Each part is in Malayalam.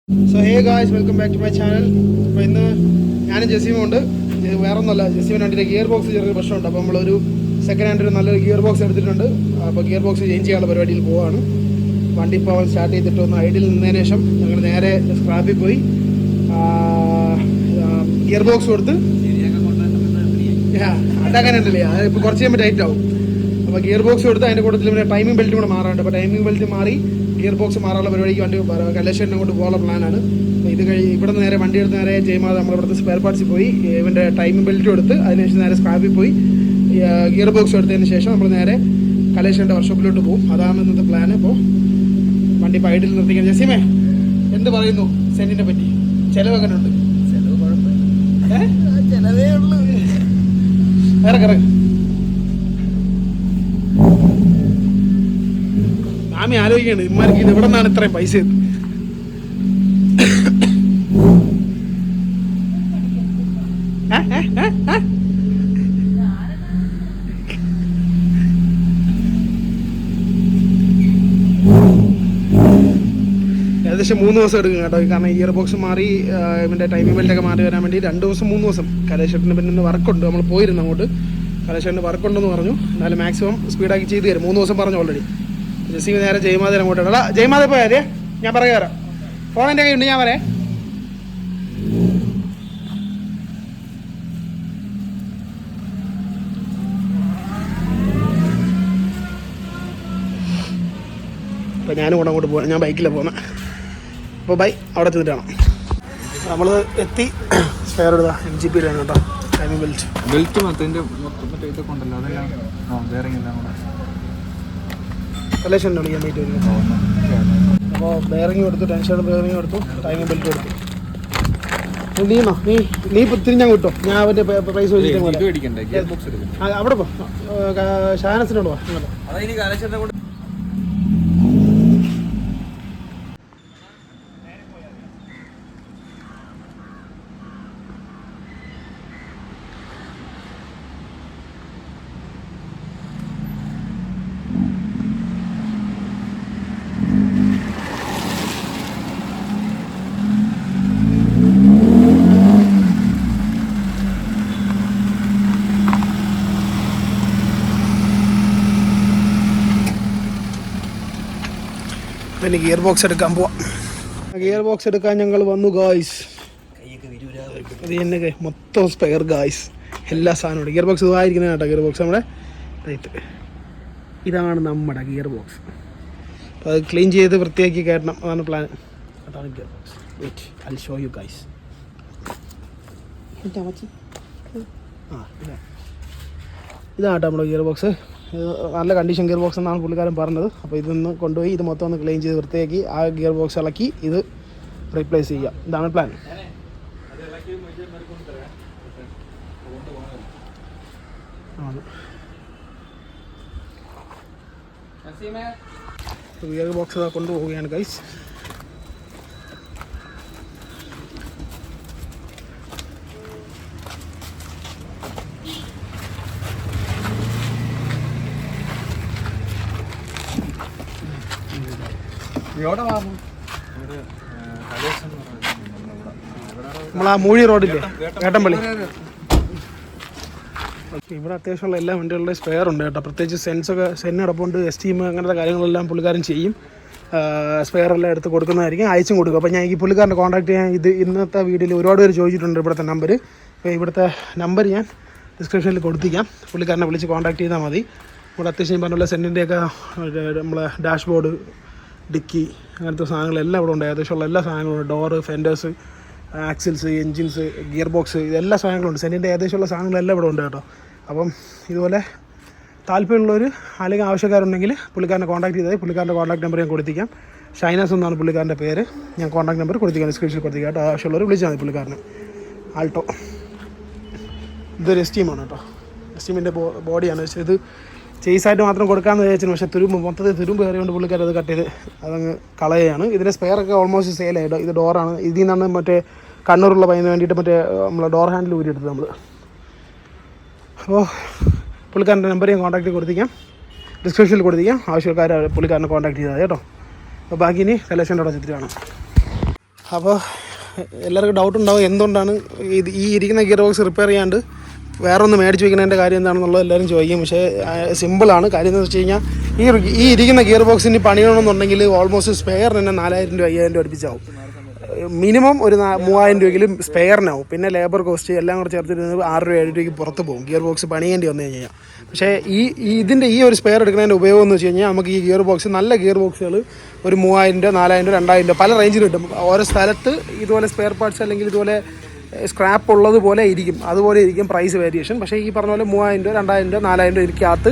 So hey guys, welcome back to my channel. അപ്പോൾ ഇന്ന് ഞാനും ജസീമും ഉണ്ട്. വേറെ ഒന്നുമല്ല, ജസീമിന് വണ്ടിയുടെ ഗിയർ ബോക്സ് ചെറിയൊരു പ്രശ്നമുണ്ട്. അപ്പോൾ നമ്മളൊരു സെക്കൻഡ് ഹാൻഡ് ഒരു നല്ലൊരു ഗിയർ ബോക്സ് എടുത്തിട്ടുണ്ട്. അപ്പോൾ ഗിയർ ബോക്സ് ചേഞ്ച് ചെയ്യാനുള്ള പരിപാടിയിൽ പോവുകയാണ്. വണ്ടി ഇപ്പോൾ അവൻ സ്റ്റാർട്ട് ചെയ്തിട്ട് ഒന്ന് ഐഡിൽ നിന്നതിന് ശേഷം ഞങ്ങൾ നേരെ സ്ക്രാപ്പിൽ പോയി ഗിയർ ബോക്സ് കൊടുത്ത് അതങ്ങനെ ഉണ്ടല്ലേ, അത് ഇപ്പോൾ കുറച്ച് കഴിയുമ്പോൾ ടൈറ്റ് ആവും. അപ്പോൾ ഗിയർ ബോക്സ് കൊടുത്ത് അതിൻ്റെ കൂട്ടത്തിൽ പിന്നെ ടൈമിംഗ് ബെൽറ്റ് കൂടെ മാറാറുണ്ട്. അപ്പോൾ ടൈമിംഗ് ബെൽറ്റ് മാറി ഗിയർ ബോക്സ് മാറാനുള്ള പരിപാടിക്ക് വണ്ടി കലേശ്വരനെ കൊണ്ട് പോകാനുള്ള പ്ലാനാണ്. അപ്പോൾ ഇത് ഇവിടെ നിന്ന് നേരെ വണ്ടി എടുത്ത് നേരെ ജയമാത നമ്മളിവിടുത്തെ സ്പെയർ പാർട്സിൽ പോയി ഇവൻ്റെ ടൈമിംഗ് ബെൽറ്റ് എടുത്ത് അതിനുശേഷം നേരെ സ്ക്രാപ്പിൽ പോയി ഗിയർ ബോക്സ് എടുത്തതിന് ശേഷം നമ്മൾ നേരെ കലേശ്വരൻ്റെ വർക്ക്ഷോപ്പിലോട്ട് പോകും. അതാണ് ഇന്നത്തെ പ്ലാൻ. അപ്പോൾ വണ്ടി ഇപ്പോൾ ഐഡിൽ നിർത്തിക്കാൻ. ജസീമേ, എന്ത് പറയുന്നു സെന്നിനെ പറ്റി? ചിലവ് എങ്ങനെ ഉണ്ട്? ചിലവ് കുഴപ്പമില്ല, ചിലവേ ഉള്ളൂ. ഇറങ്ങ ആമി ആലോചിക്കുകയാണ്, ഇമ്മാർക്ക് ഇത് എവിടെ നിന്നാണ് ഇത്രയും പൈസ? ഏകദേശം 3 ദിവസം എടുക്കും കേട്ടോ. കാരണം ഗിയർ ബോക്സ് മാറി ഇവൻ്റെ ടൈമിംഗ് ബെൽറ്റൊക്കെ മാറി വരാൻ വേണ്ടി 2 ദിവസം 3 ദിവസം. കലേശ്വരത്തിന് പിന്നെ വർക്കുണ്ട്, നമ്മൾ പോയിരുന്നു അങ്ങോട്ട്. കലേശ്വരന് വർക്കുണ്ടെന്ന് പറഞ്ഞു. എന്നാലും മാക്സിമം സ്പീഡാക്കി ചെയ്ത് തരും. 3 ദിവസം പറഞ്ഞു ഓൾറെഡി. ജസീം നേരെ ജയമാതൻ അങ്ങോട്ട് ഇടാ. ജയമാത പോയാലേ ഞാൻ പറയാം തരാം. ഫോൺ എൻ്റെ കയ്യുണ്ട്, ഞാൻ പറയാം. അപ്പോൾ ഞാനും കൂടെ അങ്ങോട്ട് പോകാം. ഞാൻ ബൈക്കിലാണ് പോകുന്നത്. അപ്പോൾ ബൈ അവിടെ ചെന്നിട്ട് കാണാം. നമ്മൾ എത്തി. സ്പെയർ എടുത്താ MGP കേട്ടോ, ടൈമിംഗ് ബെൽറ്റ് മറ്റേ ഇതൊക്കെ ഉണ്ടല്ലോ, അതെല്ലാം ബെയറിംഗ് കൂടെ കലേഷൻ വിളിക്കാൻ വേണ്ടി വരും. അപ്പോൾ ബെയറിംഗ് കൊടുത്തു, ടെൻഷൻ ബെയറിംഗ് കൊടുത്തു, ടൈമിംഗ് ബെൽറ്റ് കൊടുത്തു. നീന്നോ നീ ഇപ്പോൾ തിരിഞ്ഞാൽ കിട്ടോ. ഞാൻ അവൻ്റെ പൈസ അവിടെ പോ. ഷാനസിനോട് പോവാ. പിന്നെ ഗിയർ ബോക്സ് എടുക്കാൻ പോവാം. ഗിയർ ബോക്സ് എടുക്കാൻ ഞങ്ങൾ വന്നു ഗായ്സ്. അത് തന്നെ മൊത്തം സ്പെയർ ഗായ്സ്, എല്ലാ സാധനവും. ഗിയർ ബോക്സ് ഇതായിരിക്കുന്നത് കേട്ടോ. ഗിയർ ബോക്സ് നമ്മുടെ ഇതാണ് നമ്മുടെ ഗിയർ ബോക്സ്. അപ്പോൾ അത് ക്ലീൻ ചെയ്ത് വൃത്തിയാക്കി കയറ്റണം, അതാണ് പ്ലാൻ. അതാണ് gear box. Wait, I will show you guys. ഇതാണ് നമ്മുടെ ഗിയർ ബോക്സ്. നല്ല കണ്ടീഷൻ ഗിയർ ബോക്സ് എന്നാണ് പുള്ളിക്കാരൻ പറഞ്ഞത്. അപ്പോൾ ഇതൊന്ന് കൊണ്ടുപോയി ഇത് മൊത്തം ഒന്ന് ക്ലീൻ ചെയ്ത് വൃത്തിയാക്കി ആ ഗിയർ ബോക്സ് ഇളക്കി ഇത് റീപ്ലേസ് ചെയ്യുക. ഇതാണ് പ്ലാൻ. ഗിയർ ബോക്സ് കൊണ്ടുപോവുകയാണ് ഗൈസ്. നമ്മളാ മൂഴി റോഡില്ലേ, ഏട്ടമ്പള്ളി, ഇവിടെ അത്യാവശ്യമുള്ള എല്ലാ വണ്ടികളുടെ സ്പെയർ ഉണ്ട് കേട്ടോ. പ്രത്യേകിച്ച് സെൻ അടപ്പുണ്ട്, എസ്റ്റീം, അങ്ങനത്തെ കാര്യങ്ങളെല്ലാം പുള്ളിക്കാരൻ ചെയ്യും. സ്പെയർ എല്ലാം എടുത്ത് കൊടുക്കുന്നതായിരിക്കും, അയച്ചും കൊടുക്കും. അപ്പോൾ ഞാൻ ഈ പുള്ളിക്കാരനെ കോൺടാക്ട് ചെയ്യാൻ ഇന്നത്തെ വീഡിയോയിൽ ഒരുപാട് പേര് ചോദിച്ചിട്ടുണ്ട് ഇവിടുത്തെ നമ്പർ. അപ്പോൾ ഇവിടുത്തെ നമ്പർ ഞാൻ ഡിസ്ക്രിപ്ഷനിൽ കൊടുത്തിരിക്കാം. പുള്ളിക്കാരനെ വിളിച്ച് കോൺടാക്ട് ചെയ്താൽ മതി. ഇവിടെ അത്യാവശ്യം പറഞ്ഞുള്ള സെന്നിൻ്റെയൊക്കെ നമ്മളെ ഡാഷ്ബോർഡ്, ഡിക്കി, അങ്ങനത്തെ സാധനങ്ങളെല്ലാം ഇവിടെ ഉണ്ട്. ഏകദേശമുള്ള എല്ലാ സാധനങ്ങളും, door, fenders, axles, engines, gear box, ഇതെല്ലാ സാധനങ്ങളുണ്ട്. സെന്നിൻ്റെ ഏകദേശമുള്ള സാധനങ്ങളെല്ലാം ഇവിടെ ഉണ്ട് കേട്ടോ. അപ്പം ഇതുപോലെ താല്പര്യമുള്ളവർ അല്ലെങ്കിൽ ആവശ്യക്കാരുണ്ടെങ്കിൽ പുള്ളിക്കാരനെ കോൺടാക്ട് ചെയ്താൽ പുള്ളിക്കാരൻ്റെ കോൺടാക്ട് നമ്പർ ഞാൻ കൊടുത്തിരിക്കാം. ഷൈനാസ് എന്നാണ് പുള്ളിക്കാരൻ്റെ പേര്. ഞാൻ കോൺടാക്ട് നമ്പർ കൊടുത്തിരിക്കാം, ഡിസ്ക്രിപ്ഷനിൽ കൊടുത്തിരിക്കാം കേട്ടോ. ആവശ്യമുള്ളവർ വിളിച്ചാൽ മതി പുള്ളിക്കാരനെ. ആൾട്ടോ, ഇതൊരു എസ്റ്റീമാണ് കേട്ടോ. എസ്റ്റീമിൻ്റെ ബോഡിയാണ്. പക്ഷേ ഇത് ചേസായിട്ട് മാത്രം കൊടുക്കാമെന്ന് വിചാരിച്ചു. പക്ഷേ മൊത്തത്തിൽ തുരുമ്പ് കയറിയുകൊണ്ട് പുള്ളിക്കാർ അത് കട്ട് ചെയ്ത് അതങ്ങ് കളയുകയാണ്. ഇതിൻ്റെ സ്പെയറൊക്കെ ഓൾമോസ്റ്റ് സെയിലായിട്ടോ. ഇത് ഡോറാണ്. ഇതിൽ നിന്നാണ് മറ്റേ കണ്ണൂരുള്ള പയ്യന് വേണ്ടിയിട്ട് മറ്റേ നമ്മളെ ഡോർ ഹാൻഡിൽ ഊരിയെടുത്തത് നമ്മൾ. അപ്പോൾ പുള്ളിക്കാരൻ്റെ നമ്പർ ഞാൻ കോൺടാക്ട് കൊടുത്തിരിക്കാം, ഡിസ്ക്രിപ്ഷനിൽ കൊടുത്തിരിക്കാം. ആവശ്യക്കാരെ പുള്ളിക്കാരനെ കോൺടാക്ട് ചെയ്താൽ കേട്ടോ. അപ്പോൾ ബാക്കി ഇനി കലേഷൻ്റെ അവിടെ ചെത്തിട്ട് കാണാം. അപ്പോൾ എല്ലാവർക്കും ഡൗട്ട് ഉണ്ടാവും എന്തുകൊണ്ടാണ് ഈ ഇരിക്കുന്ന ഗിയർ ബോക്സ് റിപ്പയർ ചെയ്യാണ്ട് വേറെ ഒന്ന് മേടിച്ച് വയ്ക്കുന്നതിൻ്റെ കാര്യം എന്താണെന്നുള്ളത് എല്ലാവരും ചോദിക്കും. പക്ഷേ സിമ്പിളാണ്. കാര്യം എന്ന് വെച്ച് കഴിഞ്ഞാൽ ഈ ഇരിക്കുന്ന ഗിയർ ബോക്സിന് പണിയണമെന്നുണ്ടെങ്കിൽ ഓൾമോസ്റ്റ് സ്പെയറിന് തന്നെ 4000 രൂപ 5000 രൂപ അടുപ്പിച്ചാവും. മിനിമം ഒരു 3000 രൂപയെങ്കിലും സ്പെയറിനാവും. പിന്നെ ലേബർ കോസ്റ്റ് എല്ലാം കൂടെ ചേർത്തിട്ട് 6 രൂപ 7 രൂപയ്ക്ക് പുറത്ത് പോകും ഗിയർ ബോക്സ് പണിയേണ്ടി വന്നു കഴിഞ്ഞാൽ. പക്ഷേ ഇതിൻ്റെ ഈ ഒരു സ്പെയർ എടുക്കുന്നതിൻ്റെ ഉപയോഗം എന്ന് വെച്ച് കഴിഞ്ഞാൽ നമുക്ക് ഈ ഗിയർ ബോക്സ് നല്ല ഗിയർ ബോക്സുകൾ ഒരു 3000 രൂപ 4000 രൂപ 2000 രൂപ പല റേഞ്ചിൽ കിട്ടും. ഓരോ സ്ഥലത്ത് ഇതുപോലെ സ്പെയർ പാർട്സ് അല്ലെങ്കിൽ ഇതുപോലെ സ്ക്രാപ്പ് ഉള്ളതുപോലെ ഇരിക്കും, അതുപോലെ ഇരിക്കും പ്രൈസ് വേരിയേഷൻ. പക്ഷേ ഈ പറഞ്ഞ പോലെ 3000 രൂപ 2000 രൂപ 4000 രൂപ ഇരിക്കകത്ത്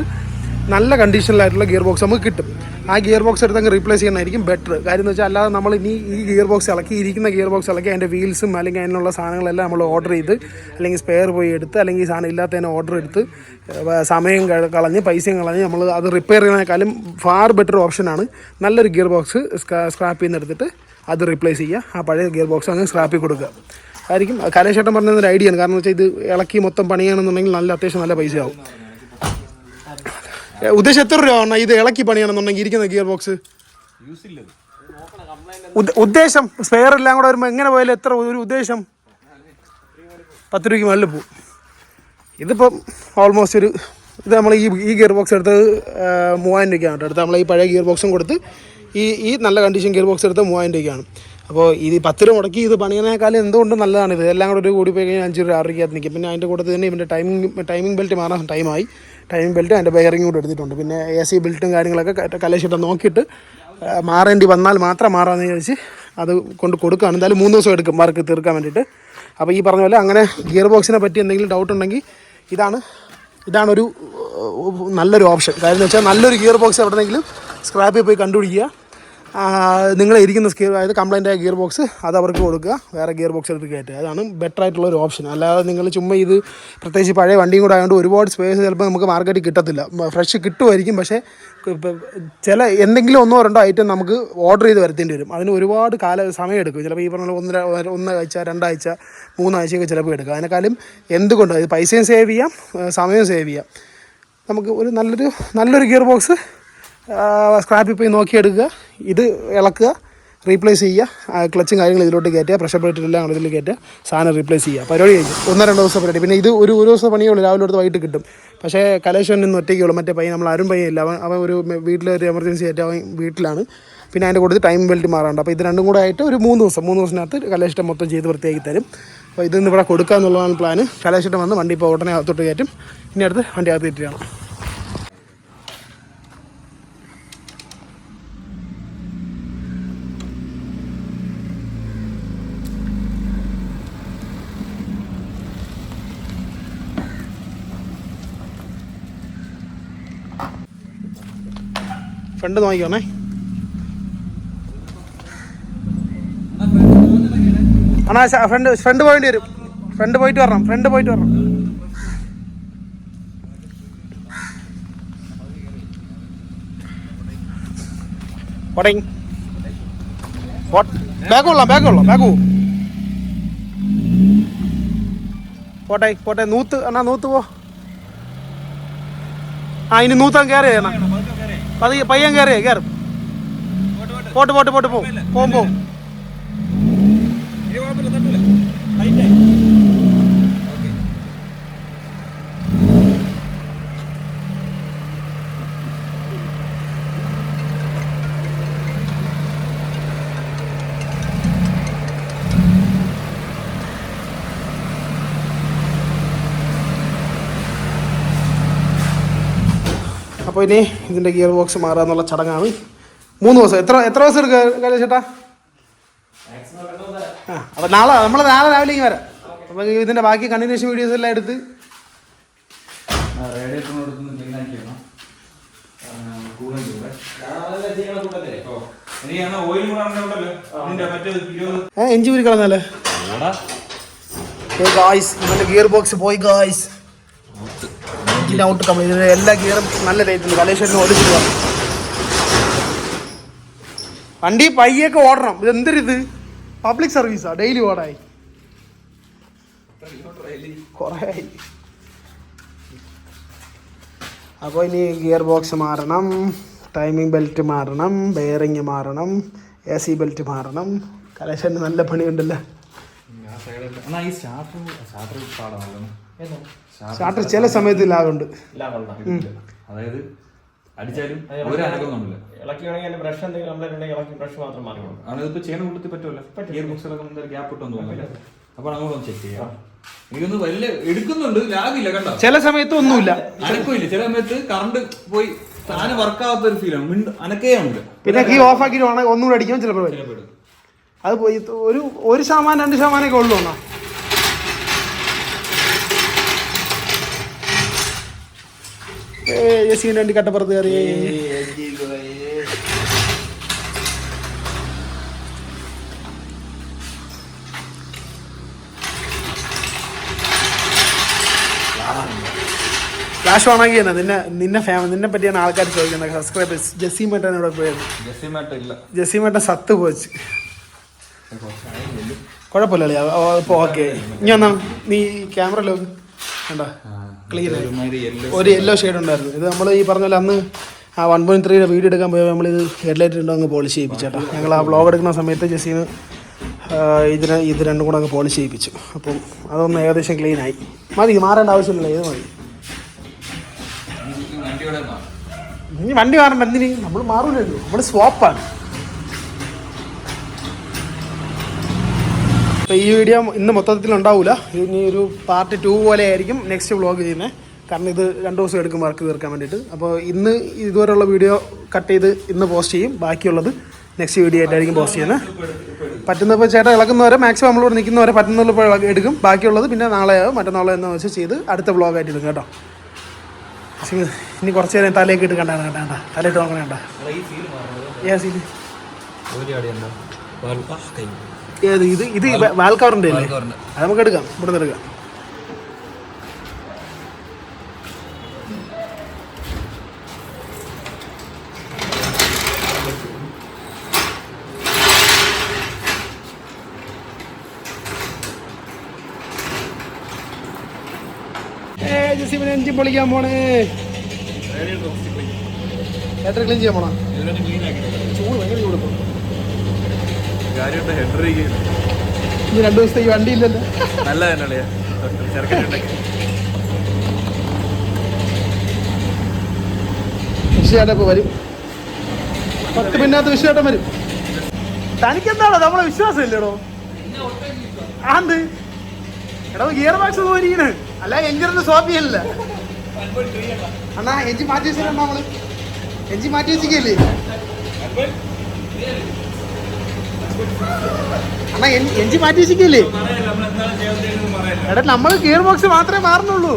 നല്ല കണ്ടീഷനിലായിട്ടുള്ള ഗിയർ ബോക്സ് നമുക്ക് കിട്ടും. ആ ഗിയർ ബോക്സ് എടുത്തങ്ങ് റീപ്ലേസ് ചെയ്യുന്നതായിരിക്കും ബെറ്റർ. കാര്യം എന്ന് വെച്ചാൽ അല്ലാതെ നമ്മൾ ഇനി ഈ ഗിയർ ബോക്സ് ഇളക്കി ഇരിക്കുന്ന ഗിയർ ബോക്സ് ഇളക്കി അതിൻ്റെ വീൽസും അല്ലെങ്കിൽ അതിനുള്ള സാധനങ്ങളെല്ലാം നമ്മൾ ഓർഡർ ചെയ്ത് അല്ലെങ്കിൽ സ്പെയർ പോയി എടുത്ത് അല്ലെങ്കിൽ ഈ സാധനം ഇല്ലാത്തതിനെ ഓർഡർ എടുത്ത് സമയം കളഞ്ഞ് പൈസയും കളഞ്ഞ് നമ്മൾ അത് റിപ്പയർ ചെയ്യുന്നതിനേക്കാളും ഫാർ ബെറ്റർ ഓപ്ഷനാണ് നല്ലൊരു ഗിയർ ബോക്സ് സ്ക്രാപ്പിൽ നിന്ന് എടുത്തിട്ട് അത് റീപ്ലേസ് ചെയ്യുക. ആ പഴയ ഗിയർ ബോക്സ് അങ്ങ് സ്ക്രാപ്പിൽ കൊടുക്കുക ആയിരിക്കും. കലേശേട്ടൻ പറഞ്ഞൊരു ഐഡിയ ആണ്. കാരണം വെച്ചാൽ ഇത് ഇളക്കി മൊത്തം പണിയാണെന്നുണ്ടെങ്കിൽ അത്യാവശ്യം നല്ല പൈസയാവും. ഉദ്ദേശം എത്ര രൂപ ആണ് ഇത് ഇളക്കി പണിയാണെന്നുണ്ടെങ്കിൽ ഇരിക്കുന്ന ഗിയർ ബോക്സ്? ഉദ്ദേശം സ്പെയർ എല്ലാം കൂടെ വരുമ്പോൾ എങ്ങനെ പോയാലും എത്ര ഒരു ഉദ്ദേശം 10 രൂപയ്ക്ക് മുകളിൽ പോകും. ഇതിപ്പം ഓൾമോസ്റ്റ് ഇത് നമ്മൾ ഈ ഗിയർ ബോക്സ് എടുത്തത് 3000 രൂപയ്ക്കാണ് എടുത്തത്. നമ്മൾ ഈ പഴയ ഗിയർ ബോക്സും കൊടുത്ത് ഈ നല്ല കണ്ടീഷൻ ഗിയർ ബോക്സ് എടുത്തത് 3000 രൂപയ്ക്കാണ്. അപ്പോൾ ഇത് 10 രൂപ മുടക്കി ഇത് പണിയുന്നതിനേക്കാളും എന്തുകൊണ്ടും നല്ലതാണ്. ഇത് എല്ലാം കൂടെ ഒരു കൂടി പോയി കഴിഞ്ഞാൽ 5 രൂപ 6 രൂപയ്ക്കകത്ത് നിൽക്കും. പിന്നെ അതിൻ്റെ കൂടെ തന്നെ ഇവൻ്റെ ടൈമിംഗ് ബെൽറ്റ് മാറാൻ ടൈമായി. ടൈമിംഗ് ബെൽറ്റ് അതിൻ്റെ ബെയറിംഗ് കൂടെ എടുത്തിട്ടുണ്ട്. പിന്നെ AC ബെൽറ്റും കാര്യങ്ങളൊക്കെ കലേശിട്ട് നോക്കിയിട്ട് മാറേണ്ടി വന്നാൽ മാത്രം മാറാമെന്ന് വിചാരിച്ച് അത് കൊടുക്കുകയാണ്. എന്തായാലും 3 ദിവസം എടുക്കും വർക്ക് തീർക്കാൻ വേണ്ടിയിട്ട്. അപ്പോൾ ഈ പറഞ്ഞ പോലെ അങ്ങനെ ഗിയർ ബോക്സിനെ പറ്റി എന്തെങ്കിലും ഡൗട്ട് ഉണ്ടെങ്കിൽ ഇതാണൊരു നല്ലൊരു ഓപ്ഷൻ. കാര്യം എന്ന് വെച്ചാൽ നല്ലൊരു ഗിയർ ബോക്സ് എവിടെയെങ്കിലും സ്ക്രാപ്പിൽ പോയി കണ്ടുപിടിക്കുക. നിങ്ങളിരിക്കുന്ന അതായത് കംപ്ലൈൻ്റ് ആയ ഗിയർ ബോക്സ് അത് അവർക്ക് കൊടുക്കുക, വേറെ ഗിയർ ബോക്സ് എടുത്ത് കയറ്റുക. അതാണ് ബെറ്റർ ആയിട്ടുള്ള ഒരു ഓപ്ഷൻ. അല്ലാതെ നിങ്ങൾ ചുമ്മാ ഇത് പ്രത്യേകിച്ച് പഴയ വണ്ടിയും കൂടെ ആയതുകൊണ്ട് ഒരുപാട് സ്പേസ് ചിലപ്പോൾ നമുക്ക് മാർക്കറ്റിൽ കിട്ടത്തില്ല. ഫ്രഷ് കിട്ടുമായിരിക്കും, പക്ഷേ എന്തെങ്കിലും 1-2 ഐറ്റം നമുക്ക് ഓർഡർ ചെയ്ത് വരുത്തേണ്ടി വരും. അതിന് ഒരുപാട് സമയം എടുക്കും. ചിലപ്പോൾ ഈ പറഞ്ഞ 1 ആഴ്ച 2 ആഴ്ച 3 ആഴ്ചയൊക്കെ ചിലപ്പോൾ എടുക്കും. അതിനേക്കാളും എന്തുകൊണ്ട് അത് പൈസയും സേവ് ചെയ്യാം, സമയവും സേവ് ചെയ്യാം. നമുക്ക് ഒരു നല്ലൊരു ഗിയർ ബോക്സ് സ്ക്രാപ്പിൽ പോയി നോക്കിയെടുക്കുക, ഇത് ഇളക്കുക, റീപ്ലേസ് ചെയ്യുക, ക്ലച്ചും കാര്യങ്ങളും ഇതിലോട്ട് കയറ്റുക, പ്രഷർ പ്ലേറ്റിലെല്ലാം ഇതിൽ കയറ്റുക, സാധനം റീപ്ലേസ് ചെയ്യുക. പരിപാടി കഴിഞ്ഞു. 1-2 ദിവസം പരിപാടി. പിന്നെ ഇത് ഒരു ദിവസം പണിയുള്ളൂ, രാവിലെ എടുത്ത് വൈകിട്ട് കിട്ടും. പക്ഷേ കലേശ്വരൻ നിന്ന് ഒറ്റയ്ക്കുള്ളൂ. മറ്റേ പയ്യൻ നമ്മൾ അരുൺ പയ്യനില്ല, അവൻ ഒരു വീട്ടിലൊരു എമർജൻസി ആയിട്ട് അവൻ വീട്ടിലാണ്. പിന്നെ അതിൻ്റെ കൂടെ ടൈം ബെൽറ്റ് മാറാണ്ട്. അപ്പോൾ ഇത് രണ്ടും കൂടെ ആയിട്ട് ഒരു 3 ദിവസത്തിനകത്ത് കലേശ്വരൻ മൊത്തം ചെയ്ത് വൃത്തിയാക്കി തരും. അപ്പോൾ ഇതൊന്ന് ഇവിടെ കൊടുക്കുക എന്നുള്ളതാണ് പ്ലാന്. കലേശ്വരൻ വന്ന് വണ്ടി ഇപ്പോൾ ഉടനെ അകത്തോട്ട് കയറ്റും. ഇനി അടുത്ത് വണ്ടി അകത്ത് ഇട്ടിട്ടാണ്. ഫ്രണ്ട് നോക്കിക്കോണേ. ആണോ ഫ്രണ്ട് പോയിട്ട് വരും. ഫ്രണ്ട് പോയിട്ട് വരണം. പോട്ടെ നൂത്ത് പോ. ഇനി നൂത്താൻ കയറിയാണ് പയ്യൻ കയറും. പോട്ട് പോകുമ്പോ അപ്പോൾ ഇനി ഇതിൻ്റെ ഗിയർ ബോക്സ് മാറുക എന്നുള്ള ചടങ്ങാണ്. 3 ദിവസം. എത്ര ദിവസം എടുക്കുക കലേശേട്ടാ? അപ്പോൾ നമ്മൾ നാളെ രാവിലേക്ക് വരാം. അപ്പോൾ ഇതിൻ്റെ ബാക്കി കണ്ടിന്യൂഷൻ വീഡിയോസ് എല്ലാം എടുത്ത് എഞ്ചിൻ ഊരി കളഞ്ഞാലേ ഇവൻ്റെ ഗിയർ ബോക്സ് പോയി ഗായ്സ്. Out complete. എല്ലാ ഗിയറും നല്ല റേറ്റുണ്ട്. കലേശ്വരന് ഓടിച്ചിട്ട് വണ്ടി പയ്യൊക്കെ ഓടണം. ഇതെന്തൊരിത് പബ്ലിക് സർവീസാ, ഡെയിലി ഓടായി കുറേ. അപ്പോൾ ഇനി ഗിയർ ബോക്സ് മാറണം, ടൈമിംഗ് ബെൽറ്റ് മാറണം, ബെയറിങ് മാറണം, AC ബെൽറ്റ് മാറണം. കലേശന് നല്ല പണിയുണ്ടല്ലോ. സ്റ്റാർട്ടർ ചില സമയത്ത് ലാഗുണ്ട്. അതായത് അടിച്ചാലും ഒരു അനക്കം കാണില്ല. അതിപ്പോ ചെയ്യാൻ കൊടുത്തി പറ്റുമല്ലോ. ഗിയർ ബോക്സിലൊക്കെ ഗ്യാപ്പ് ഇട്ടൊന്നും തോന്നുന്നില്ല. അപ്പൊ അങ്ങോട്ടൊന്ന് ചെക്ക് ചെയ്യാം. എനിക്കൊന്ന് വലിയ എടുക്കുന്നുണ്ട്, ലാഗില്ല കണ്ടോ. ചില സമയത്ത് ഒന്നുമില്ല, അനക്കമില്ല. ചില സമയത്ത് കറണ്ട് പോയി സാധനം വർക്കാവാത്ത ഒരു ഫീലാണ്. അനക്കേ ഉണ്ട്. പിന്നെ കീ ഓഫ് ആക്കി ഒന്നുകൂടെ അടിക്കുമ്പോൾ ചിലപ്പോൾ അത് പോയി. ഒരു 1% 2% ഉള്ളൂ. എന്നാ ജെസിന്റെ വണ്ടി കട്ടപ്പുറത്ത് കയറി. ഫ്ലാഷ് ഓണാക്കി തന്നെ നിന്നെ പറ്റിയാണ് ആൾക്കാർ ചോദിക്കുന്നത്. സബ്സ്ക്രൈബേഴ്സ് ജെസിമേട്ടൻ ഇവിടെ പോയത്. ജെസിമേട്ടൻ സത്ത് പോച്ച്. കുഴപ്പമില്ല. ഇപ്പോൾ ഓക്കെ. ഇനി വന്നാ നീ ക്യാമറ ലോക്ക് കണ്ടോ, ക്ലിയർ ഒരു യെല്ലോ ഷെയ്ഡ് ഉണ്ടായിരുന്നു. ഇത് നമ്മൾ ഈ പറഞ്ഞ പോലെ അന്ന് ആ 1.3 വീഡിയോ എടുക്കാൻ പോയപ്പോൾ നമ്മളിത് ഹെഡ്ലൈറ്റ് ഉണ്ടോ അങ്ങ് പോളിഷ് ചെയ്യിപ്പിച്ചേട്ടാ. ഞങ്ങൾ ആ വ്ളോഗ് എടുക്കുന്ന സമയത്ത് ജെസിന് ഇത് രണ്ടും കൂടെ അങ്ങ് പോളിഷ് ചെയ്യിപ്പിച്ചു. അപ്പം അതൊന്ന് ഏകദേശം ക്ലീനായി. മതി, മാറേണ്ട ആവശ്യമില്ല. ഇത് മതി. ഇനി വണ്ടി മാറണ്ട. എന്തിന്? നമ്മൾ മാറൂലല്ലോ, നമ്മൾ സ്വാപ്പാണ്. അപ്പോൾ ഈ വീഡിയോ ഇന്ന് മൊത്തത്തിൽ ഉണ്ടാവില്ല. ഇനി ഒരു പാർട്ട് 2 പോലെ ആയിരിക്കും നെക്സ്റ്റ് വ്ളോഗ് ചെയ്യുന്നത്. കാരണം ഇത് 2 ദിവസം എടുക്കും വർക്ക് തീർക്കാൻ വേണ്ടിയിട്ട്. അപ്പോൾ ഇന്ന് ഇതുവരെയുള്ള വീഡിയോ കട്ട് ചെയ്ത് ഇന്ന് പോസ്റ്റ് ചെയ്യും. ബാക്കിയുള്ളത് നെക്സ്റ്റ് വീഡിയോ ആയിട്ടായിരിക്കും പോസ്റ്റ് ചെയ്യുന്നത്. പറ്റുന്നപ്പോൾ ചേട്ടാ ഇളക്കുന്നവരെ മാക്സിമം നമ്മളിവിടെ നിൽക്കുന്നവരെ പറ്റുന്നപ്പോൾ എടുക്കും. ബാക്കിയുള്ളത് പിന്നെ നാളെയോ മറ്റന്നാളോ എന്ന് വെച്ച് ചെയ്ത് അടുത്ത വ്ളോഗായിട്ട് ഇടും കേട്ടോ. ഇനി കുറച്ച് നേരം തലയൊക്കെ ഇട്ട് കണ്ടാണ് കേട്ടാ. തലയിട്ട് നോക്കണ കണ്ടാ. ഏത് ഇത് വാൽക്കവറിൻ്റെ അല്ലേ? അത് നമുക്ക് എടുക്കാം, ഇവിടെ നിന്ന് എടുക്കാം. ജെസിമിന് എൻജിൻ പൊളിക്കാൻ പോണേ. എത്ര ക്ലീൻ ചെയ്യാൻ പോണോ? ചൂട് ഭയങ്കര ചൂട്. ഇനി 2 ദിവസത്തെ ഈ വണ്ടി ഇല്ലല്ലോ. നല്ല തന്നെ വിഷയേട്ടൻ ഇപ്പോൾ വരും. 10 മിനിറ്റ് വിഷയേട്ടൻ വരും. തനിക്കെന്താണോ നമ്മളെ വിശ്വാസം ഇല്ലടോ? ആന്ത് എടോ ഗിയർ ബോക്സ് തോന്നിയാണ്, അല്ല എഞ്ചിനൊന്നും സ്വാപ്പ് ചെയ്യല്ല. അണ്ണാ എഞ്ചിൻ മാറ്റി വെച്ചിട്ടുണ്ടോ? നമ്മള് എഞ്ചിൻ മാറ്റി വെച്ചിക്കല്ലേ അണ്ണാ? എഞ്ചിൻ മാറ്റി വെച്ചിക്കല്ലേ? എടാ നമ്മൾ ഗിയർ ബോക്സ് മാത്രമേ മാറുന്നുള്ളൂ.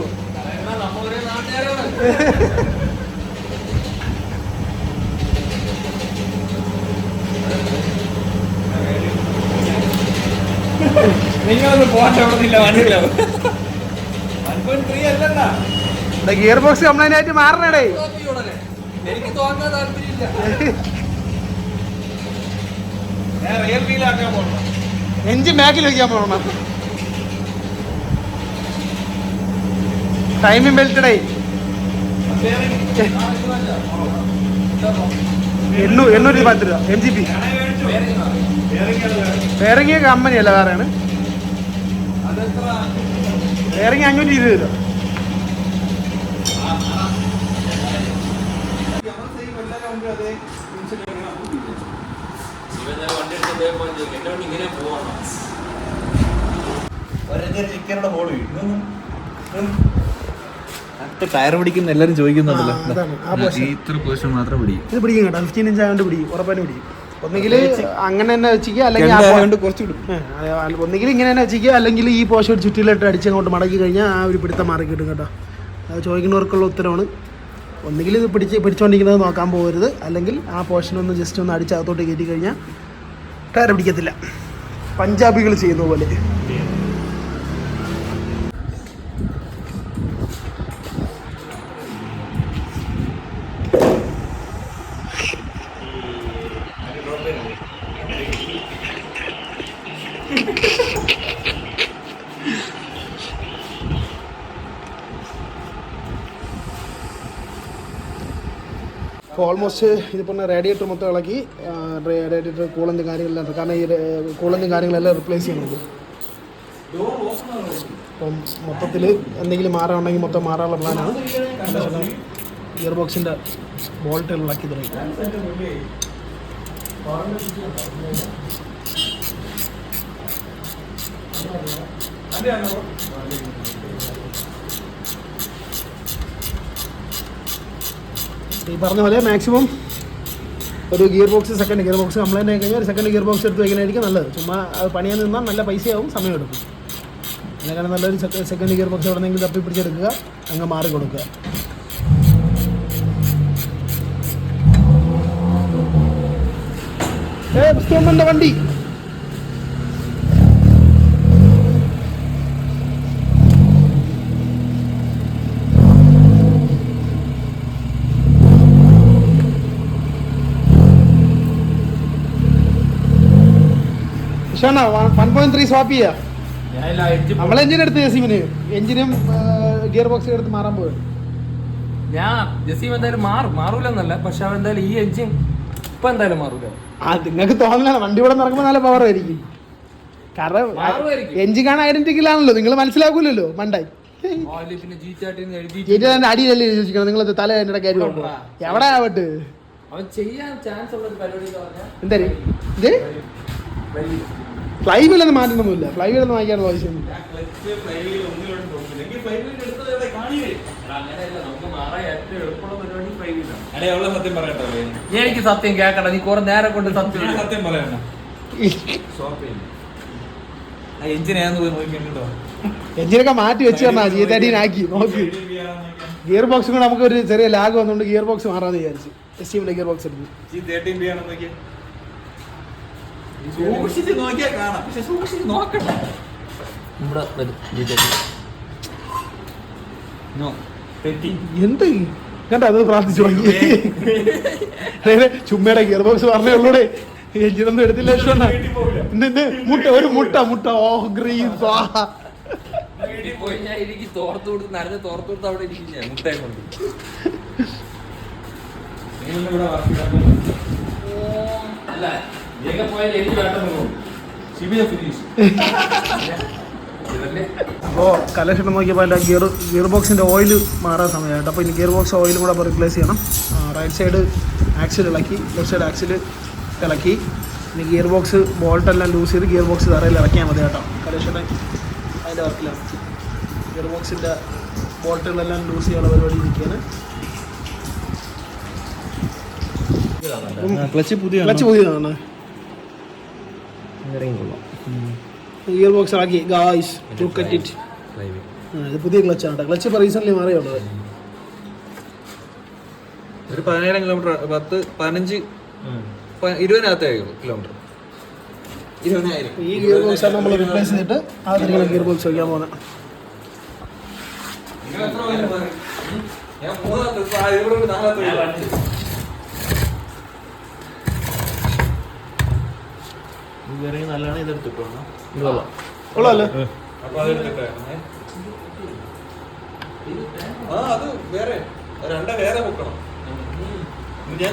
ഗിയർ ബോക്സ് കംപ്ലൈന്റ് ആയിട്ട് മാറണേ. എഞ്ചിൻ ബാക്കിൽ വെക്കാൻ പോകണം. ടൈമിംഗ് ബെൽറ്റഡേ 810 രൂപ MGP. വേറെങ്ങിയ കമ്പനിയല്ല, വേറെയാണ്. വേറെങ്ങി 520 രൂപ. ടയർ പിടിക്കുന്ന എല്ലാരും ചോദിക്കുന്നുണ്ടല്ലോ. ഇത്ര പൊസിഷൻ മാത്രം പിടിക്കും. ഇത് പിടിക്കും കേട്ടോ. 15 ഇഞ്ച് ആയതുകൊണ്ട് പിടിക്കും, ഉറപ്പാനും പിടിക്കും. ഒന്നുകിൽ അങ്ങനെ തന്നെ വെച്ചിക്കുക, അല്ലെങ്കിൽ ഒന്നുകിൽ ഇങ്ങനെ തന്നെ വെച്ചിക്കുക, അല്ലെങ്കിൽ ഈ പോഷൻ ചുറ്റിലിട്ട് അടിച്ചങ്ങോട്ട് മടക്കി കഴിഞ്ഞാൽ ആ ഒരു പിടുത്തം മാറി കിട്ടും കേട്ടോ. അത് ചോദിക്കുന്നവർക്കുള്ള ഉത്തരവാണ്. ഒന്നുകിൽ ഇത് പിടിച്ചുകൊണ്ടിരിക്കുന്നത് നോക്കാൻ പോകരുത്, അല്ലെങ്കിൽ ആ പോർഷനൊന്ന് ജസ്റ്റ് ഒന്ന് അടിച്ചകത്തോട്ട് കയറ്റി കഴിഞ്ഞാൽ ടയർ പിടിക്കത്തില്ല. പഞ്ചാബികൾ ചെയ്യുന്ന പോലെ. അപ്പോൾ ഓൾമോസ്റ്റ് ഇതിപ്പോൾ റേഡിയേറ്റർ മൊത്തം ഇളക്കി, റേഡിയേറ്റർ കൂളൻ്റ് കാര്യങ്ങളെല്ലാം ഉണ്ട്. കാരണം ഈ കൂളൻ്റും കാര്യങ്ങളെല്ലാം റിപ്ലേസ് ചെയ്യുന്നുണ്ട്. അപ്പം മൊത്തത്തിൽ എന്തെങ്കിലും മാറാനുണ്ടെങ്കിൽ മൊത്തം മാറാനുള്ള പ്ലാനാണ്. ഗിയർ ബോക്സിൻ്റെ ബോൾട്ടുകൾ ഇളക്കി തുടങ്ങി. ഈ പറഞ്ഞ പോലെ മാക്സിമം ഒരു gear box, second gear box complaint ആയി കഴിഞ്ഞാൽ ഒരു സെക്കൻഡ് ഗിയർ ബോക്സ് എടുത്ത് വയ്ക്കാനായിരിക്കും നല്ലത്. ചുമ്മാ അത് പണിയാൻ നിന്നാൽ നല്ല പൈസയാവും, സമയമെടുക്കും. അതിനേക്കാൾ നല്ലൊരു സെക്കൻഡ് ഗിയർ ബോക്സ് എവിടെന്നെങ്കിലും തപ്പി പിടിച്ചെടുക്കുക, അങ്ങ് മാറി കൊടുക്കുക. പുസ്തകമ്മൻ്റെ വണ്ടി ഷാണോ 1.3 സ്വാപ്പ് ചെയ്യാം. നമ്മൾ എഞ്ചിൻ എടുത്ത് ജസീമിന് എഞ്ചിനും ഗിയർ ബോക്സും എടുത്ത് മാറാൻ പോയി. ഞാൻ ജസീം എന്തായാലും മാറൂലെന്നല്ല, പക്ഷെ അവൻ എന്തായാലും ഈ എഞ്ചിൻ ഇപ്പൊ എന്തായാലും മാറൂല. നിങ്ങൾക്ക് തോന്നലാണ്, വണ്ടി ഇവിടെ നടക്കുമ്പോൾ നല്ല പവർ ആയിരിക്കും. കാരണം എഞ്ചിൻ കാണാൻ ഐഡന്റിക്കൽ ആണല്ലോ, നിങ്ങൾ മനസ്സിലാക്കൂലല്ലോ മണ്ടായി. അടിയിലല്ലേ ചോദിക്കണം, നിങ്ങൾ തല എൻ്റെ ഇടയ്ക്ക് അരി കൊടുക്കും എവിടെ ആവട്ടെ. അവൻ ചെയ്യാൻ ചാൻസ് ഉള്ള പരിപാടി എന്താ ഇത് ഫ്ലൈ വീലൊന്നും മാറ്റുന്നൊന്നുമില്ല. ഫ്ലൈ വീലൊന്നും വാങ്ങിക്കാനുള്ള ആവശ്യമൊന്നും. എനിക്ക് സത്യം കേക്കണ്ട, നീ കുറെ നേരം കൊണ്ട് സത്യം പറയണ്ട. എഞ്ചിനൊക്കെ മാറ്റി വെച്ച് തന്നാ ജീതടീനാക്കി നോക്കി. ഗിയർ ബോക്സും കൂടെ നമുക്ക് ഒരു ചെറിയ ലാഗ് വന്നുകൊണ്ട് ഗിയർ ബോക്സ് മാറാന്ന് വിചാരിച്ചു. എസ്റ്റിയുടെ ഗിയർ ബോക്സ് എടുത്തു. സൂക്ഷിച്ച് നോക്കിയാൽ കാണാം, പക്ഷെ സൂക്ഷിച്ച് നോക്കണ്ട. എന്ത് കണ്ട അത് പ്രാർത്ഥിച്ചു വാങ്ങി. ചുമ്മയുടെ ഗിയർ ബോക്സ് പറഞ്ഞേ ഉള്ളൂടെ, എഞ്ചിനൊന്നും എടുത്തില്ല. മുട്ട ഒരു മുട്ട മുട്ട ഓ ഗ്രീൻ എനിക്ക് തോർത്തു കൊടുത്ത് നടന്ന് തോർത്തു കൊടുത്ത് അവിടെ ഇരിക്കും ഞാൻ മുട്ടയെ കൊണ്ട്. അല്ല അപ്പോൾ കലക്ഷൻ നോക്കിയപ്പോൾ അതിൻ്റെ ഗിയർ ബോക്സിൻ്റെ ഓയിൽ മാറാൻ സമയമായിട്ട്. അപ്പോൾ ഇനി ഗിയർ ബോക്സ് ഓയിലും കൂടെ അപ്പോൾ റിപ്ലേസ് ചെയ്യണം. റൈറ്റ് സൈഡ് ആക്സിൽ ഇളക്കി, ലെഫ്റ്റ് സൈഡ് ആക്സിൽ ഇളക്കി. ഇനി ഗിയർ ബോക്സ് ബോൾട്ടെല്ലാം ലൂസ് ചെയ്ത് ഗിയർ ബോക്സ് തറയിൽ ഇറക്കിയാൽ മതി കേട്ടോ. കലക്ഷൻ അതിൻ്റെ വർക്കിലാണ്. ഗിയർ ബോക്സിൻ്റെ ബോൾട്ടുകളെല്ലാം ലൂസ് ചെയ്യാനുള്ള പരിപാടി ഇരിക്കുകയാണ്. ക്ലച്ച് പുതിയതാണ്. ഗിയർ ബോക്സ് ആക്കി ഗായ്സ് ലുക്ക് അറ്റ് ഇറ്റ്. ഇത് പുതിയ ക്ലച്ചാണ് കേട്ടോ. ക്ലച്ച് ഇപ്പോൾ റീസെൻ്റ്ലി മാറിയുള്ളത്. ഒരു 10,000 കിലോമീറ്റർ 10-15 20,000 കിലോമീറ്റർ. ഈ ഗിയർ ബോക്സ് ആണ് നമ്മൾ റിപ്ലേസ് ചെയ്തിട്ട് ആദ്യം ഗിയർ ബോക്സ് വയ്ക്കാൻ പോകുന്നത്. നല്ലതാണ്. ഇതെടുത്തിട്ടോ കൊള്ളാമല്ലേ? അത് വേറെ വേറെ വെക്കണം. ഞാൻ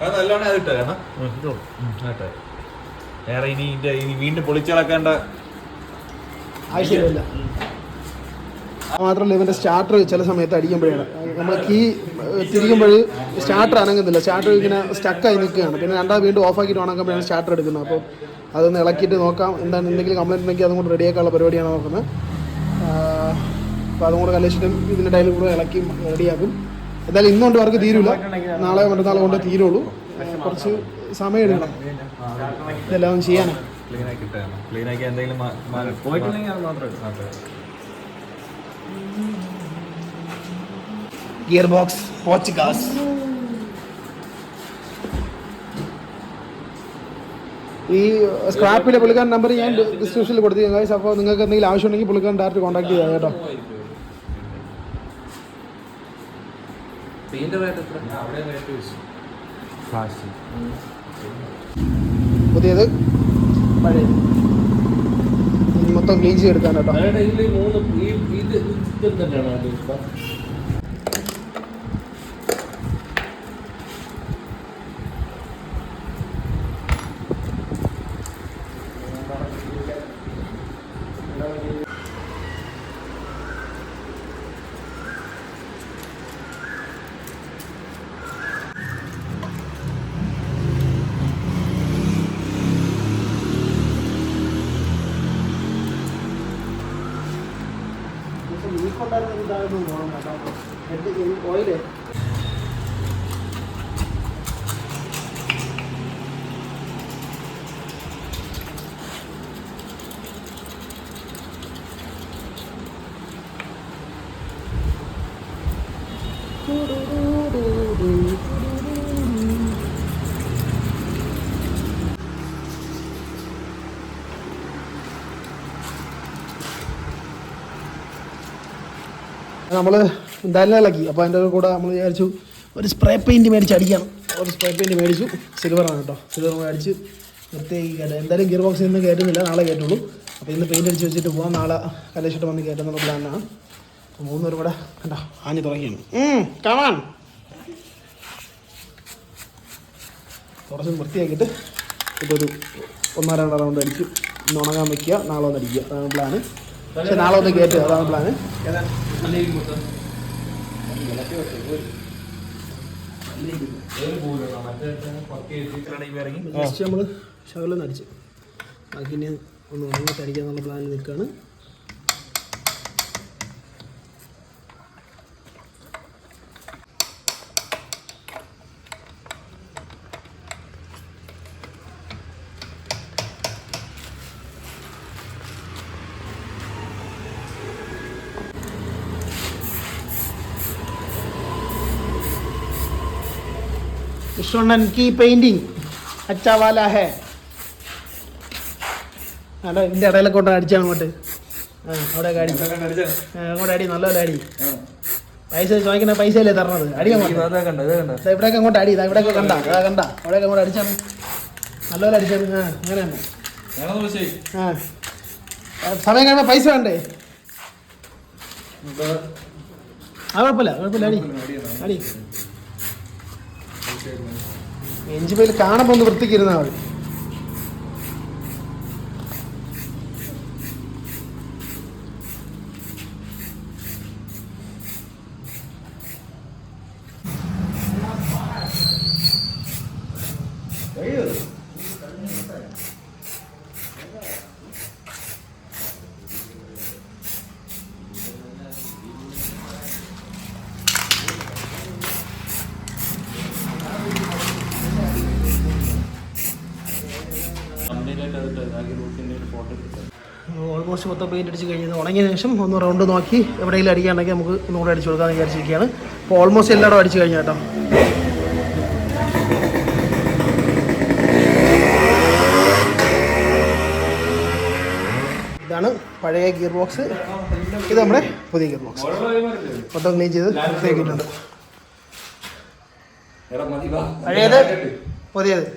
അത് നല്ലോണം അത് ഇട്ടേ വേറെ ഇനി വീണ്ടും പൊളിച്ചിളക്കേണ്ട ആവശ്യമില്ല. മാത്രമല്ല ഇവൻ്റെ സ്റ്റാർട്ടർ ചില സമയത്ത് അടിക്കുമ്പോഴാണ് നമ്മൾ കീ തിരിക്കുമ്പോൾ സ്റ്റാർട്ടർ അനങ്ങുന്നില്ല. സ്റ്റാർട്ടർ ഇങ്ങനെ സ്റ്റക്കായി നിൽക്കുകയാണ്. പിന്നെ രണ്ടാമത് വീണ്ടും ഓഫാക്കിയിട്ട് ഉണക്കുമ്പോഴാണ് സ്റ്റാർട്ടർ എടുക്കുന്നത്. അപ്പോൾ അതൊന്ന് ഇളക്കിയിട്ട് നോക്കാം, എന്താണ് എന്തെങ്കിലും കംപ്ലൈൻറ്റ് ഉണ്ടെങ്കിൽ അതും കൂടെ റെഡിയാക്കാനുള്ള പരിപാടിയാണ് നോക്കുന്നത്. അപ്പോൾ അതും കൂടെ കലശിട്ടും ഇതിൻ്റെ ടൈലും കൂടെ ഇളക്കി റെഡിയാക്കും. എന്തായാലും ഇന്നുകൊണ്ട് വർക്ക് തീരില്ല, നാളെ മറ്റന്നാൾ കൊണ്ട് തീരുള്ളൂ. കുറച്ച് സമയം എടുക്കണം ഇതെല്ലാം ചെയ്യാനാണ്. ക്ലീനാക്കി എന്തെങ്കിലും ഗിയർ ബോക്സ് പോർച്ചുഗാസ്. ഈ സ്ക്രാപ്പിലെ പുള്ളിക്കാരൻ നമ്പർ ഞാൻ ഡിസ്ക്രിപ്ഷനിൽ കൊടുത്തിരിക്കും. അപ്പോൾ നിങ്ങൾക്ക് എന്തെങ്കിലും ആവശ്യമുണ്ടെങ്കിൽ പുള്ളിക്കാരൻ ഡയറക്റ്റ് കോൺടാക്ട് ചെയ്യാം കേട്ടോ. പുതിയത് പഴയത്. മൊത്തം ക്ലീൻ ചെയ്തെടുക്കാൻ കേട്ടോ. ഇതിൽ 3 ഇത് തന്നെയാണ് ഓയില് നമ്മൾ എന്തായാലും ഇളക്കി. അപ്പോൾ അതിൻ്റെ കൂടെ നമ്മൾ വിചാരിച്ചു ഒരു സ്പ്രേ പെയിൻറ്റ് മേടിച്ച് അടിക്കണം. ഒരു സ്പ്രേ പെയിൻറ്റ് മേടിച്ചു. സിൽവറാണ് കേട്ടോ. സിൽവർ മേടിച്ച് വൃത്തിയാക്കി കയറ്റാം. എന്തായാലും ഗിയർ ബോക്സിൽ നിന്ന് കയറ്റുന്നില്ല, നാളെ കയറ്റുള്ളൂ. അപ്പോൾ ഇന്ന് പെയിൻറ്റ് അടിച്ച് വെച്ചിട്ട് പോകാം, നാളെ കലേശിട്ട് വന്ന് കയറ്റുന്നുള്ള പ്ലാനാണ്. അപ്പോൾ 3 പേരും കൂടെ കണ്ടോ ആഞ്ഞ് തുടങ്ങിയാണ്. കാണാൻ കുറച്ച് വൃത്തിയാക്കിയിട്ട് ഇപ്പോൾ ഒരു 1-2 റൗണ്ട് അടിച്ച് ഇന്ന് ഉണങ്ങാൻ വയ്ക്കുക, നാളെ ഒന്ന് അടിക്കുക. അതാണ് പ്ലാന്. പക്ഷെ നാളെ ഒന്ന് കയറ്റുക, അതാണ് പ്ലാന്. ജസ്റ്റ് നമ്മൾ ശകലൊന്ന് അടിച്ച് ബാക്കി ഇനി ഒന്ന് ഉണങ്ങിട്ട് അടിക്കുക എന്നുള്ള പ്ലാനിൽ നിൽക്കുകയാണ്. വിഷ്ണൻ की പെയിന്റിങ് अच्छा वाला है. അല്ല ഇതിൻ്റെ ഇടയിലൊക്കെ കൊണ്ട് അടിച്ചാൽ അങ്ങോട്ട് അവിടെ അടി അങ്ങോട്ട് അടി നല്ലപോലെ അടി. പൈസ ചോദിക്കുന്ന പൈസയല്ലേ തരണത്, അടിക്കാൻ ഇവിടെയൊക്കെ അങ്ങോട്ട് അടി. ഇവിടെയൊക്കെ കണ്ട അവിടെയൊക്കെ അങ്ങോട്ട് അടിച്ചാണ് നല്ലപോലെ അടിച്ചാണ്. അങ്ങനെ തന്നെ സമയം കഴിയുമ്പോൾ പൈസ വേണ്ടേ? കുഴപ്പമില്ല അടി. എഞ്ചി പേര് കാണുമ്പോൾ ഒന്ന് വൃത്തിക്കിരുന്നാൽ മതി. ഓൾമോസ്റ്റ് മൊത്തം പെയിൻ്റ് അടിച്ച് കഴിഞ്ഞത് ഉണങ്ങിയ ശേഷം ഒന്ന് റൗണ്ട് നോക്കി എവിടെയെങ്കിലും അടിക്കുകയാണെങ്കിൽ നമുക്ക് ഒന്നുകൂടെ അടിച്ചു കൊടുക്കാമെന്ന് വിചാരിച്ചിരിക്കുകയാണ്. അപ്പോൾ ഓൾമോസ്റ്റ് എല്ലായിടും അടിച്ചു കഴിഞ്ഞു കേട്ടോ. ഇതാണ് പഴയ ഗിയർ ബോക്സ്, ഇത് നമ്മുടെ പുതിയ ഗിയർ ബോക്സ്. മൊത്തം ക്ലീൻ ചെയ്ത് വൃത്തിയാക്കിയിട്ടുണ്ട്. പഴയത് പുതിയത്.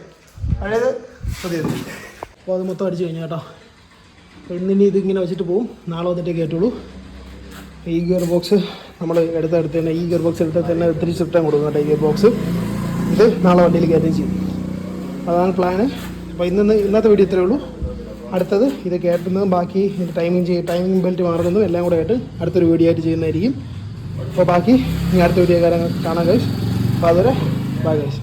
അപ്പോൾ അത് മൊത്തം അടിച്ചു കഴിഞ്ഞു കേട്ടോ. അപ്പോൾ ഇന്നിനി ഇതിങ്ങനെ വെച്ചിട്ട് പോവും, നാളെ വന്നിട്ടേ കയറ്റുള്ളൂ. ഈ ഗിയർ ബോക്സ് നമ്മൾ എടുത്ത് തന്നെ, ഈ ഗിയർ ബോക്സ് എടുത്ത് തന്നെ 3 ഷിഫ്റ്റ് കൊടുക്കും കേട്ടോ. ഈ ഗിയർ ബോക്സ് ഇത് നാളെ വണ്ടിയിൽ കയറ്റുകയും ചെയ്യും. അതാണ് പ്ലാന്. അപ്പോൾ ഇന്നത്തെ വീഡിയോ ഇത്രയേ ഉള്ളൂ. അടുത്തത് ഇത് കയറ്റുന്നതും ബാക്കി ടൈമിംഗ് ബെൽറ്റ് മാറുന്നതും എല്ലാം കൂടെ ആയിട്ട് അടുത്തൊരു വീഡിയോ ആയിട്ട് ചെയ്യുന്നതായിരിക്കും. അപ്പോൾ ബാക്കി ഇനി അടുത്ത വീഡിയോ കാണാൻ കഴിയും. അപ്പോൾ അതുവരെ ബൈ ഗൈസ്.